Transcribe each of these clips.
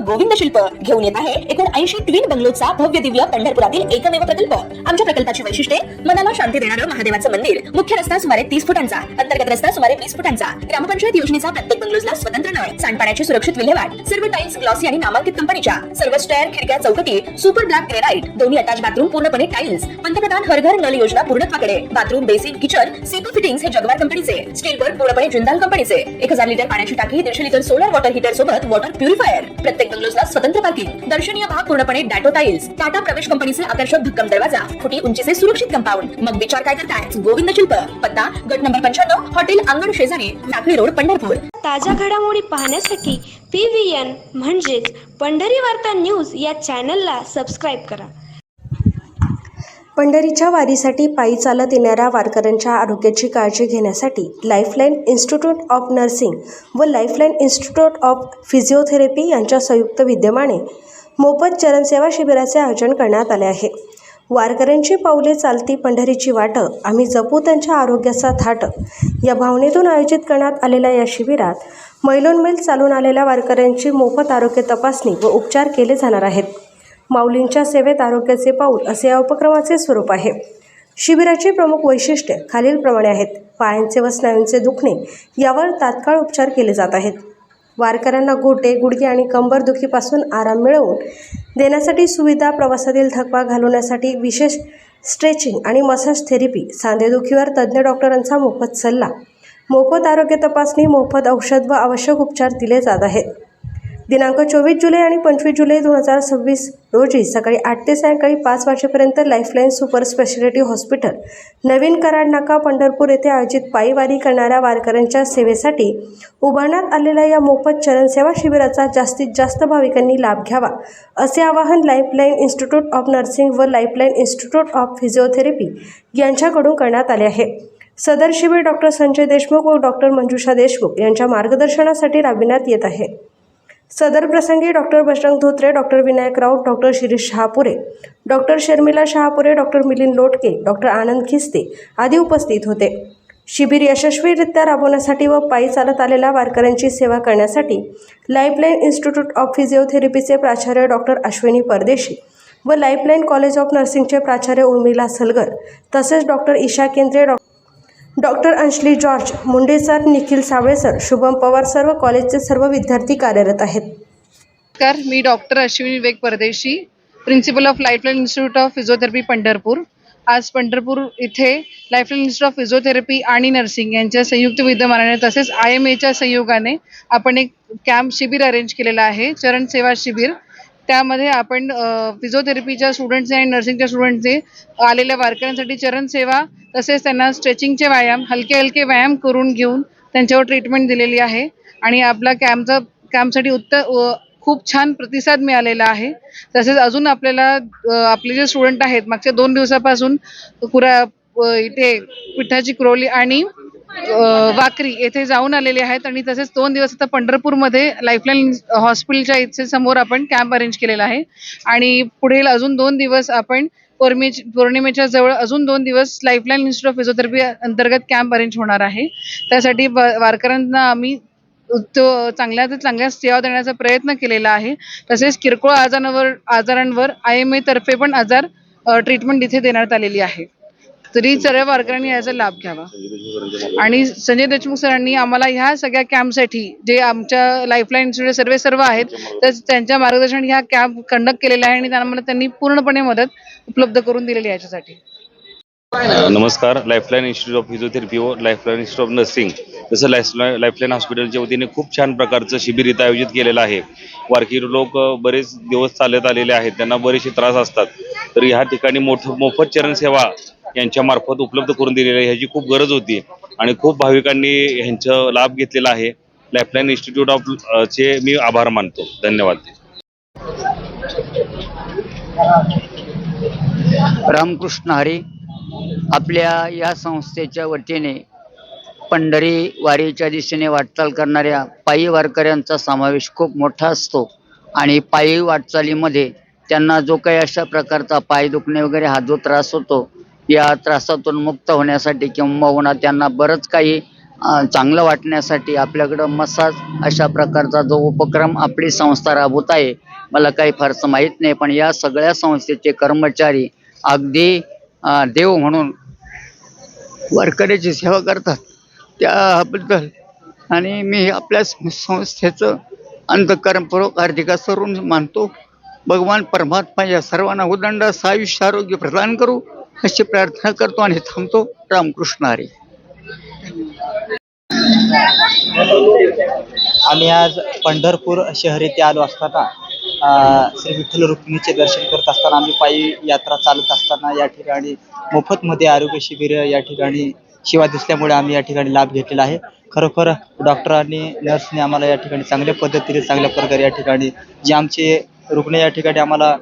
गोविंद शिल्प घेऊन येत आहे एकूण 80 ट्विन बंगलोचा भव्य दिव्य पंढरपुरातील एकमेव प्रकल्प। आमच्या प्रकल्पाची वैशिष्ट्ये मनाला शांती देणारं महादेवाचं मंदिर, मुख्य रस्ता सुमारे 30 फुटांचा, अंतर्गत रस्ता सुमारे 20 फुटांचा, ग्रामपंचायत योजनेचा प्रत्येक बंगलोजला स्वतंत्र नळ, सांडपाण्याची सुरक्षित विल्हेवाट, सर्व टाइल्स ग्लॉसी आणि नामांकित कंपनीच्या, सर्व स्टेअर, खिडक्या, चौकटी सुपर ब्लॅक ग्रेनाइट, दोन्ही अटॅच बाथरूम पूर्णपणे टाइल्स, पंतप्रधान हर घर नल योजना पूर्णत्वाकडे, bathroom, basin, kitchen, CP fittings हे जगवार कंपनीचे, स्टील वर्क पूर्णपणे जिंदाल कंपनीचे, 1000 लिटर पाण्याची टाकी, 150 लिटर सोलर वॉटर हीटर सोबत वॉटर प्युरिफायर, प्रत्येक बंगलोजला स्वतंत्र पार्किंग, दर्शनीय भाग पूर्णपणे डॅटो टाइल्स, टाटा प्रवेश कंपनीचे आकर्षक भक्कम दरवाजा, फुटी उंचीचे सुरक्षित कंपाऊंड। मग विचार काय करताय? गोविंद शिल्प, पत्ता गट नंबर 95, हॉटेल अंगण शेजारी, टाकळी रोड, पंढरपूर। ताज्या घडामोडी पाहण्यासाठी PVN म्हणजेच पंढरी वार्ता न्यूज या चॅनलला सबस्क्राईब करा। पंढरीच्या वारीसाठी पायी चालत येणाऱ्या वारकऱ्यांच्या आरोग्याची काळजी घेण्यासाठी लाईफलाईन इन्स्टिट्यूट ऑफ नर्सिंग व लाईफलाईन इन्स्टिट्यूट ऑफ फिजिओथेरपी यांच्या संयुक्त विद्यमाने मोफत चरणसेवा शिबिराचे आयोजन करण्यात आले आहे। वारकऱ्यांची पाऊले चालती पंढरीची वाट, आम्ही जपू त्यांच्या आरोग्याचा थाट या भावनेतून आयोजित करण्यात आलेल्या या शिबिरात मैलोनमैल चालून आलेल्या वारकऱ्यांची मोफत आरोग्य तपासणी व उपचार केले जाणार आहेत। माऊलींच्या सेवेत आरोग्याचे पाऊल असे या उपक्रमाचे स्वरूप आहे। शिबिराची प्रमुख वैशिष्ट्ये खालीलप्रमाणे आहेत। पायांचे व स्नायूंचे दुखणे यावर तात्काळ उपचार केले जात आहेत। वारकऱ्यांना घोटे, गुडघे आणि कंबर दुखीपासून आराम मिळवून देण्यासाठी सुविधा, प्रवासातील थकवा घालवण्यासाठी विशेष स्ट्रेचिंग आणि मसाज थेरपी, सांधेदुखीवर तज्ज्ञ डॉक्टरांचा मोफत सल्ला, मोफत आरोग्य तपासणी, मोफत औषध व आवश्यक उपचार दिले जात आहेत। दिनांक 24 जुलै आणि 25 जुलै 2026 रोजी सकाळी 8 ते सायंकाळी 5 वाजेपर्यंत लाईफलाईन सुपर स्पेशालिटी हॉस्पिटल, नवीन कराड नाका, पंढरपूर येथे आयोजित पायी वारी करणाऱ्या वारकऱ्यांच्या सेवेसाठी उभारण्यात आलेल्या या मोफत चरणसेवा शिबिराचा जास्तीत जास्त भाविकांनी लाभ घ्यावा असे आवाहन लाईफलाईन इन्स्टिट्यूट ऑफ नर्सिंग व लाईफलाईन इन्स्टिट्यूट ऑफ फिजिओथेरपी यांच्याकडून करण्यात आले आहे। सदर शिबिर डॉक्टर संजय देशमुख व डॉक्टर मंजुषा देशमुख यांच्या मार्गदर्शनासाठी राबविण्यात येत आहे। सदर प्रसंगी doctor Bajrang Dhotre, doctor Vinayak Raut, doctor Shirish Shahapure, doctor Sharmila Shahapure, doctor Milind Lotke, doctor Anand Khiste आदी उपस्थित होते। शिबिर यशस्वीरित्या राबवण्यासाठी व पायी चालत आलेल्या वारकऱ्यांची सेवा करण्यासाठी लाईफलाईन इन्स्टिट्यूट ऑफ फिजिओथेरपीचे प्राचार्य डॉक्टर अश्विनी परदेशी व लाईफलाईन कॉलेज ऑफ नर्सिंगचे प्राचार्य उर्मिला सलगर तसेच doctor Isha Kendre, doctor Anshali George, Munde sir, Nikhil Savale sir, Shubham Pawar, सर्व कॉलेजचे सर्व विद्यार्थी कार्यरत आहेत। नमस्कार, मी doctor Ashwini Vivek Pardeshi, principal of lifeline institute of physiotherapy Pandharpur. आज पंढरपूर इथे लाईफलाईन इन्स्टिट्यूट ऑफ फिजिओथेरपी आणि नर्सिंग यांच्या संयुक्त विद्यमानाने तसेच IMAच्या सहयोगाने आपण एक कॅम्प शिबिर अरेंज केलेला आहे, चरण सेवा शिबिर। त्यामध्ये आपण फिजिओथेरपीच्या स्टुडंट्सने आणि नर्सिंगच्या स्टुडंट्सने आलेल्या वारकऱ्यांसाठी चरण सेवा तसेच त्यांना स्ट्रेचिंगचे व्यायाम, हलके व्यायाम करून घेऊन त्यांच्यावर ट्रीटमेंट दिलेली आहे आणि आपला कॅम्पसाठी खूप छान प्रतिसाद मिळालेला आहे। तसेच अजून आपल्याला आपले जे स्टुडंट आहेत मागच्या 2 दिवसापासून इथे पिठाची क्रोली आणि वाकरी येथे जाऊन आलेले आहेत आणि तसेच 2 दिवस आता पंढरपूरमध्ये लाईफलाईन हॉस्पिटलच्या इथे समोर आपण कॅम्प अरेंज केलेला आहे आणि पुढील अजून 2 दिवस आपण पौर्णिमेच्या जवळ अजून 2 दिवस लाईफलाईन इन्स्टिट्यूट ऑफ फिजिओथेरपी अंतर्गत कॅम्प अरेंज होणार आहे। त्यासाठी वारकऱ्यांना आम्ही चांगल्या सेवा देण्याचा प्रयत्न केलेला आहे। तसेच किरकोळ आजारांवर IMA तर्फे पण ट्रीटमेंट इथे देण्यात आलेली आहे, तरी सर्व वारकऱ्यांनी याचा लाभ घ्यावा। आणि संजय देशमुख सरांनी आम्हाला ह्या सगळ्या कॅम्पसाठी जे आमच्या लाईफलाईन इन्स्टिट्यूट सर्व आहेत तर त्यांच्या मार्गदर्शनाने ह्या कॅम्प कंडक्ट केलेला आहे आणि त्यांनी पूर्णपणे मदत उपलब्ध करून दिलेली आहे याच्यासाठी। नमस्कार, लाईफलाईन इन्स्टिट्यूट ऑफ फिजिओथेरपी व लाईफलाईन इन्स्टिट्यूट ऑफ नर्सिंग तसं लाईफलाईन हॉस्पिटलच्या वतीने खूप छान प्रकारचं शिबिर इथं आयोजित केलेलं आहे। वारकरी लोक बरेच दिवस चालत आलेले आहेत, त्यांना बरेचसे त्रास असतात, तर ह्या ठिकाणी मोफत चरणसेवा यांच्या मार्फत उपलब्ध करून दिलेली आहे। ह्याची खूप गरज होती आणि खूप भाविकांनी ह्यांचा लाभ घेतलेला आहे। लाईफलाईन इन्स्टिट्यूट ऑफ चे मी आभार मानतो। धन्यवाद। रामकृष्ण हरी। आपल्या या संस्थेच्या वतीने पंढरी वारीच्या दिशेने वाटचाल करणाऱ्या पायी वारकऱ्यांचा समावेश खूप मोठा असतो आणि पायी वाटचालीमध्ये त्यांना जो काही अशा प्रकारचा पाय दुखणे वगैरे हा जो त्रास होतो, या त्रासातून मुक्त होण्यासाठी किंबहुना त्यांना बरंच काही चांगलं वाटण्यासाठी आपल्याकडं मसाज अशा प्रकारचा जो उपक्रम आपली संस्था राबवत आहे, मला काही फारसं माहीत नाही, पण या सगळ्या संस्थेचे कर्मचारी अगदी देव म्हणून वारकऱ्याची सेवा करतात त्याबद्दल आणि मी आपल्या संस्थेचं अंतःकरणपूर्वक हार्दिक करून मानतो. भगवान परमात्मा या सर्वांना उदंड आयुष्य आरोग्य प्रदान करू अशी प्रार्थना करतो आणि थांबतो. रामकृष्ण हरी. आम्ही आज पंढरपूर शहर येथे आलो असताना श्री विठ्ठल रुक्मिणीचे दर्शन करत असताना आम्ही पायी यात्रा चालत असताना या ठिकाणी मोफतमध्ये आरोग्य शिबिर या ठिकाणी सेवा दिसल्यामुळे आम्ही या ठिकाणी लाभ घेतलेला आहे. खरोखर डॉक्टरांनी नर्सने आम्हाला या ठिकाणी चांगल्या पद्धतीने चांगल्या प्रकारे या ठिकाणी जे आमचे रुग्ण या ठिकाणी आम्हाला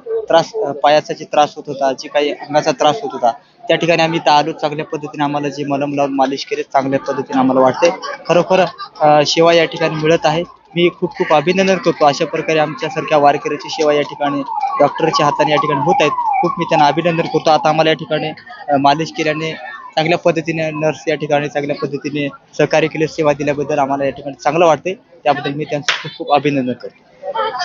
पायाचा जे त्रास होत होता, जे काही अंगाचा त्रास होत होता, त्या ठिकाणी आम्ही इथं आलो. चांगल्या पद्धतीने आम्हाला जे मलम लावून मालिश केली चांगल्या पद्धतीने आम्हाला वाटते. खरोखर सेवा या ठिकाणी मिळत आहे. मी खूप खूप अभिनंदन करतो. अशा प्रकारे आमच्यासारख्या वारकऱ्याची सेवा या ठिकाणी डॉक्टरच्या हाताने या ठिकाणी होत आहेत. खूप मी त्यांना अभिनंदन करतो. आता आम्हाला या ठिकाणी मालिश केल्याने चांगल्या पद्धतीने नर्स या ठिकाणी चांगल्या पद्धतीने सहकार्य केले, सेवा दिल्याबद्दल आम्हाला या ठिकाणी चांगलं वाटते. त्याबद्दल मी त्यांचं खूप खूप अभिनंदन करतो.